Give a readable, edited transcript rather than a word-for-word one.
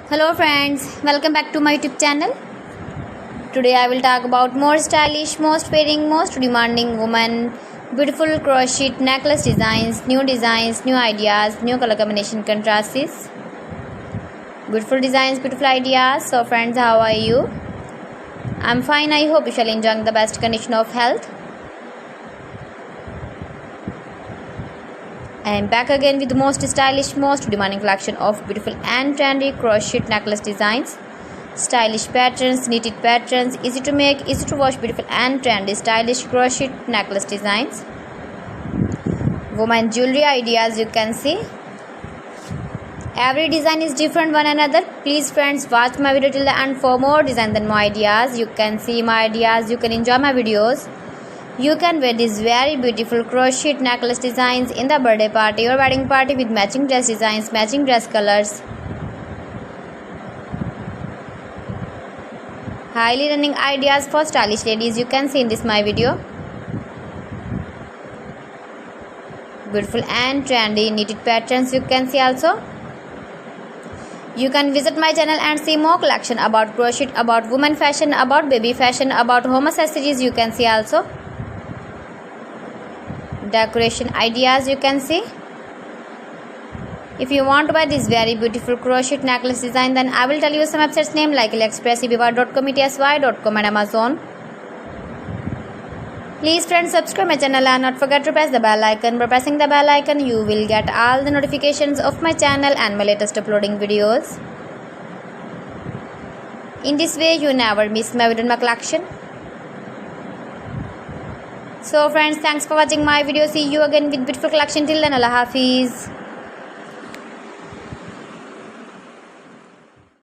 Hello friends, welcome back to my YouTube channel. Today I will talk about more stylish, most wearing, most demanding women, beautiful crochet necklace designs, new ideas, new color combination contrasts. Beautiful designs, beautiful ideas. So friends, how are you? I'm fine. I hope you shall enjoy the best condition of health. I am back again with the most stylish, most demanding collection of beautiful and trendy crochet necklace designs. Stylish patterns, knitted patterns, easy to make, easy to wash, beautiful and trendy stylish crochet necklace designs. Woman jewelry ideas, you can see. Every design is different one another. Please friends, watch my video till the end for more designs and more ideas. You can see my ideas, you can enjoy my videos. You can wear these very beautiful crochet necklace designs in the birthday party or wedding party with matching dress designs, matching dress colors. Highly running ideas for stylish ladies, you can see in this my video. Beautiful and trendy knitted patterns, you can see also. You can visit my channel and see more collection about crochet, about women fashion, about baby fashion, about home accessories, you can see also. Decoration ideas, you can see. If you want to buy this very beautiful crochet necklace design, then I will tell you some websites name like AliExpress, eBay.com, ETSY.com and Amazon. Please friends, subscribe my channel and not forget to press the bell icon. By pressing the bell icon, you will get all the notifications of my channel and my latest uploading videos. In this way, you never miss my video in my collection. So friends, thanks for watching my video. See you again with beautiful collection. Till then, Allah Hafiz.